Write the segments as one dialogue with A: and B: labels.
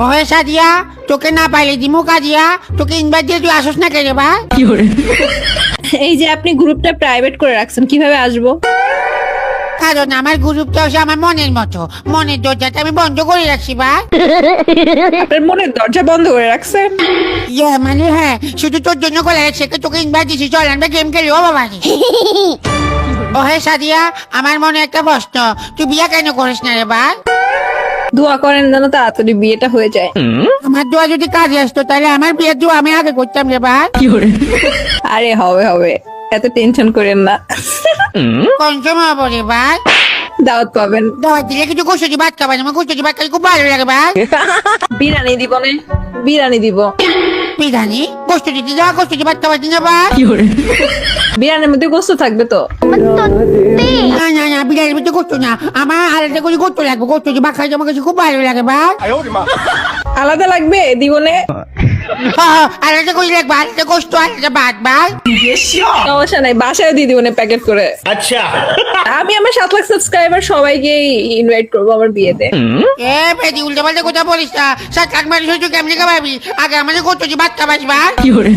A: ওহে সাদিয়া, তোকে না পাইলে দিমু কাজিয়া, তোকে ইনভাইট দিয়ে তুই আসস না কেন বা?
B: এই যে আপনি গ্রুপটা প্রাইভেট করে রাখছেন, কিভাবে আসবো?
A: কারণ আমার গ্রুপটা হচ্ছে আমার মনের মতো, মনের দরজাটা আমি বন্ধ করে রাখছি বা।
B: আপনার মনের দরজা বন্ধ করে রাখছেন?
A: ইয়ে মানে হ্যাঁ, শুধু তোর জন্য করে রাখছি, তোকে ইনভাইট দিছি, চল আমরা গেম খেলি। ও বাবা রে। ওহে সাদিয়া, আমার মনে একটা প্রশ্ন, তুই বিয়া কেন করিস না রে বা?
B: দোয়া করেন যেন তাড়াতাড়ি বিয়েটা হয়ে যায়।
A: আমার দোয়া যদি কাজে আসতো তাহলে আমার বিয়ের দোয়া আমি আগে করতাম রে বা।
B: আরে হবে হবে, এত টেনশন করেন না।
A: কোন সময় হবো রে বা?
B: দাওয়াত পাবেন।
A: দাওয়াত দিলে কিছু কষুজি ভাত খাবার, আমার কষুজি ভাত খেলে খুব ভালো লাগে বা।
B: বিরিয়ানি দিব না, বিরিয়ানি দিব।
A: বিরিয়ানি কষুজি দিয়ে যাওয়া, কষুজি ভাত খাবার দিন বা।
B: বিরিয়ানির মধ্যে গোস্ত থাকবে তো?
A: না না না, বিরিয়ানির ভিতরে কষু না, আমার আলাদা করে গোস্ত লাগবে, কষুজি ভাত খাইতে আমার কাছে খুব ভালো লাগে বা।
B: আলাদা লাগবে, দিব না।
A: আলাদা করে লাগবে, আলাদা গোস্ত আলাদা ভাত বা।
B: সমস্যা নাই, বাসায় দিয়ে দিব না প্যাকেট করে।
C: আচ্ছা
B: আমি আমার 7 লাখ সাবস্ক্রাইবার সবাইকে ইনভাইট করবো আমার বিয়েতে।
A: এ বেদি উল্টো পাল্টা কথা বলিস না, সাত লাখ মানুষ হয়েছে কেমনি খাবাবি, আগে আমাদের কষুজি ভাত খাবাস বা,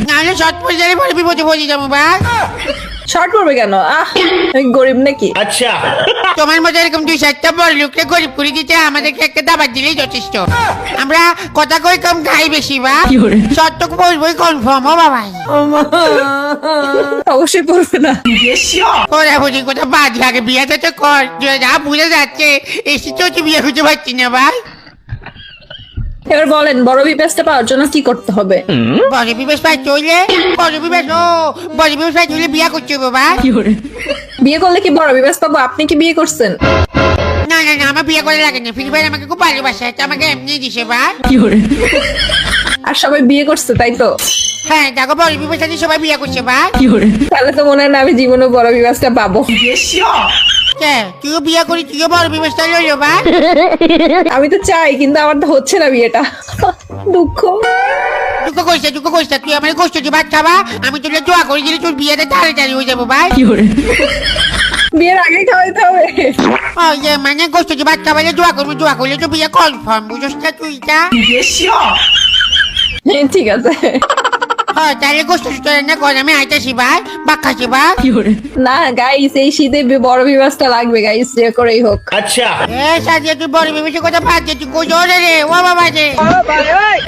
A: নাহলে শর্ট পরে যাবে পরে বিপদে পড়ে যাবো বা।
B: শর্ট পড়বে কেন? আমি গরিব নাকি?
C: আচ্ছা
A: তোমার মতো এরকম 2-4টা বড় লোককে গরিব করে দিতে আমাদেরকে একটা দাবার দিলেই যথেষ্ট। আমরা কথা কই কম খাই বেশি বা, শর্ট তো বলবোই কনফার্ম। ও বাবা,
B: অবশ্যই পড়বে না।
A: ওরা বুঝি কোথাও বাদ লাগে, বিয়েটা তো কর, যা বুঝে যাচ্ছে এসে তো বিয়ে খুঁজে পাচ্ছি না ভাই।
B: এবার বলেন, বড় বিপেসটা পাওয়ার জন্য কি করতে হবে?
A: বড় বিবেশ পাই চলে, বড় বিবেশ ও বড় বিবেশ পাই চলে বিয়ে করছে বাবা।
B: বিয়ে করলে কি বড় বিপেস পাবো? আপনি কি বিয়ে করছেন?
A: না না না, আমার বিয়ে করে লাগে না, ফ্রি ফায়ার আমাকে খুব ভালোবাসে, এটা আমাকে এমনি দিছে বা।
B: আর সবাই বিয়ে করছে তাই তো?
A: হ্যাঁ দেখো, বড় বিবেশ সাথে সবাই বিয়ে করছে বা।
B: তাহলে তো মনে হয় না আমি জীবনে বড় বিপেসটা পাবো।
A: তুইও বিয়ে করি, তুইও বড় বিবেশটা লইলো বা।
B: আমি তো চাই, কিন্তু আমার তো হচ্ছে না বিয়েটা। দুঃখ।
A: দুঃখ করিস না, তুই আমার গোষ্ঠ ভাত খাবা, আমি তোকে দোয়া করে দিলে তোর বিয়েটা তাড়াতাড়ি হয়ে যাবো ভাই।
B: বিয়ের আগে খাওয়াইতে হবে।
A: ও ইয়ে মানে গোষ্ঠ ভাত খাবাইলে দোয়া করবো, দোয়া করলে তো বিয়ে কনফার্ম, বুঝছ না তুই তা?
B: ঠিক আছে।
A: হ্যাঁ তাহলে গোষ্ঠ রান্না কর, আমি আইতাছি ভাই, বাক্কাছি বা।
B: না গাইস, এই শীতে বড় বিবাসটা লাগবে গাইস, যে করেই হোক।
C: আচ্ছা
A: এ সাজিয়া, তুই বড় বিবেশের কথা বাদ দে, তুই কই জোরে রে, ও বাবা রে।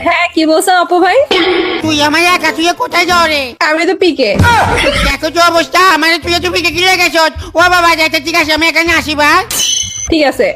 B: হ্যাঁ কি বলছেন অপু ভাই?
A: তুই আমার একা, তুই কোথায় যাও রে?
B: আমি তো পিকে।
A: দেখো তো অবস্থা, আমার তুই পিকে গিলে গেছ। ও বাবা রে, ঠিক আছে আমি এখানে আসি ভাই।
B: ঠিক আছে।